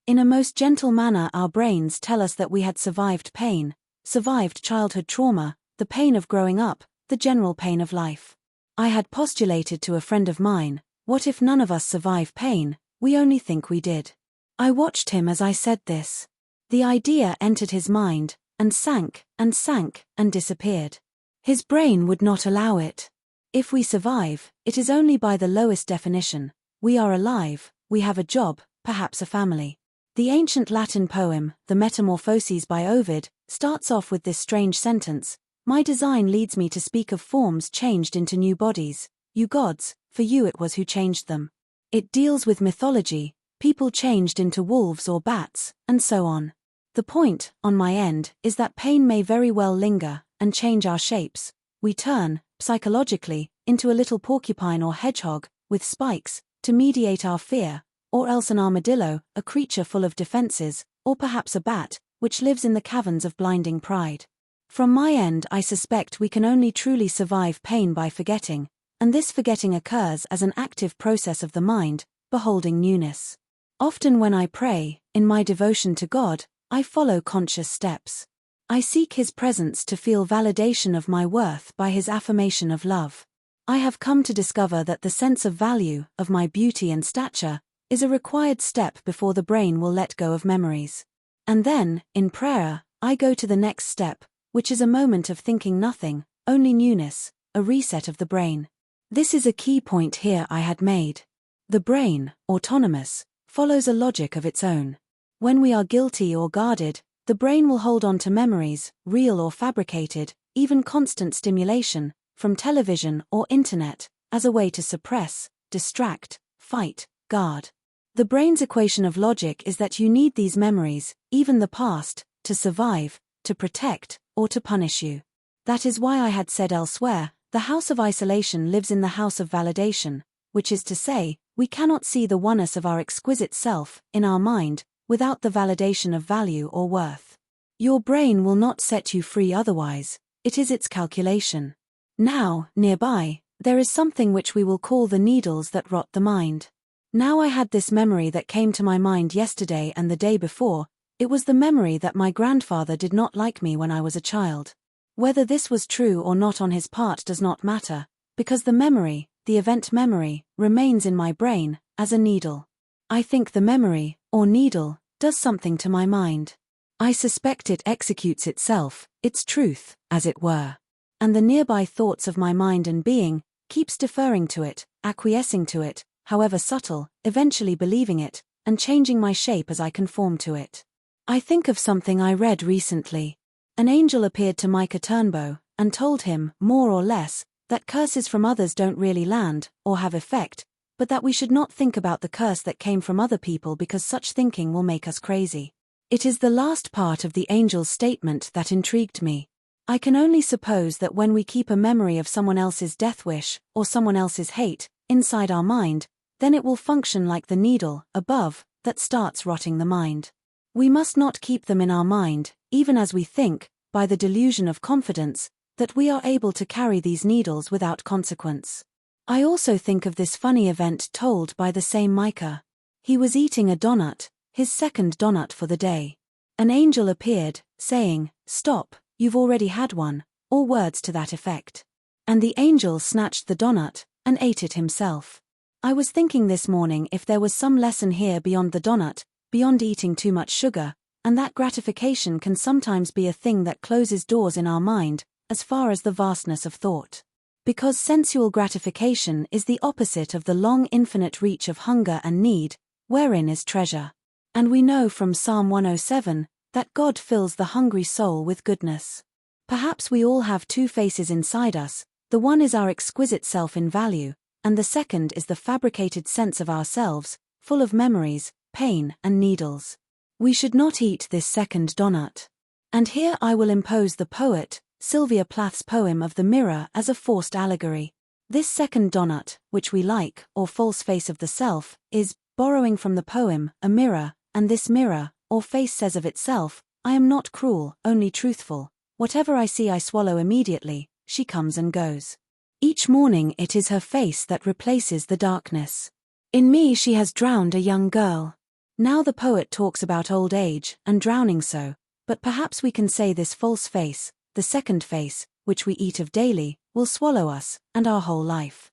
In a most gentle manner our brains tell us that we had survived pain, survived childhood trauma, the pain of growing up, the general pain of life. I had postulated to a friend of mine, what if none of us survive pain, we only think we did. I watched him as I said this. The idea entered his mind, and sank, and disappeared. His brain would not allow it. If we survive, it is only by the lowest definition. We are alive, we have a job, perhaps a family. The ancient Latin poem, The Metamorphoses by Ovid, starts off with this strange sentence: "My design leads me to speak of forms changed into new bodies, you gods, for you it was who changed them." It deals with mythology, people changed into wolves or bats, and so on. The point, on my end, is that pain may very well linger, and change our shapes. We turn, psychologically, into a little porcupine or hedgehog, with spikes, to mediate our fear, or else an armadillo, a creature full of defenses, or perhaps a bat, which lives in the caverns of blinding pride. From my end I suspect we can only truly survive pain by forgetting, and this forgetting occurs as an active process of the mind, beholding newness. Often when I pray, in my devotion to God, I follow conscious steps. I seek His presence to feel validation of my worth by His affirmation of love. I have come to discover that the sense of value, of my beauty and stature, is a required step before the brain will let go of memories. And then, in prayer, I go to the next step, which is a moment of thinking nothing, only newness, a reset of the brain. This is a key point here I had made. The brain, autonomous, follows a logic of its own. When we are guilty or guarded, the brain will hold on to memories, real or fabricated, even constant stimulation, from television or internet, as a way to suppress, distract, fight, guard. The brain's equation of logic is that you need these memories, even the past, to survive, to protect, or to punish you. That is why I had said elsewhere, the house of isolation lives in the house of validation, which is to say, we cannot see the oneness of our exquisite self, in our mind, without the validation of value or worth. Your brain will not set you free otherwise, it is its calculation. Now, nearby, there is something which we will call the needles that rot the mind. Now I had this memory that came to my mind yesterday and the day before. It was the memory that my grandfather did not like me when I was a child. Whether this was true or not on his part does not matter, because the memory, the event memory, remains in my brain, as a needle. I think the memory, or needle, does something to my mind. I suspect it executes itself, its truth, as it were. And the nearby thoughts of my mind and being, keeps deferring to it, acquiescing to it, however subtle, eventually believing it, and changing my shape as I conform to it. I think of something I read recently. An angel appeared to Micah Turnbow, and told him, more or less, that curses from others don't really land, or have effect, but that we should not think about the curse that came from other people because such thinking will make us crazy. It is the last part of the angel's statement that intrigued me. I can only suppose that when we keep a memory of someone else's death wish, or someone else's hate, inside our mind, then it will function like the needle, above, that starts rotting the mind. We must not keep them in our mind, even as we think, by the delusion of confidence, that we are able to carry these needles without consequence. I also think of this funny event told by the same Micah. He was eating a donut, his second donut for the day. An angel appeared, saying, "Stop, you've already had one," or words to that effect. And the angel snatched the donut, and ate it himself. I was thinking this morning if there was some lesson here beyond the donut, beyond eating too much sugar, and that gratification can sometimes be a thing that closes doors in our mind, as far as the vastness of thought. Because sensual gratification is the opposite of the long infinite reach of hunger and need, wherein is treasure. And we know from Psalm 107, that God fills the hungry soul with goodness. Perhaps we all have two faces inside us, the one is our exquisite self in value, and the second is the fabricated sense of ourselves, full of memories, pain, and needles. We should not eat this second donut. And here I will impose the poet, Sylvia Plath's poem of the mirror as a forced allegory. This second donut, which we like, or false face of the self, is, borrowing from the poem, a mirror, and this mirror, or face says of itself, "I am not cruel, only truthful. Whatever I see I swallow immediately, she comes and goes. Each morning it is her face that replaces the darkness. In me she has drowned a young girl. Now the poet talks about old age and drowning so, but perhaps we can say this false face, the second face, which we eat of daily, will swallow us and our whole life.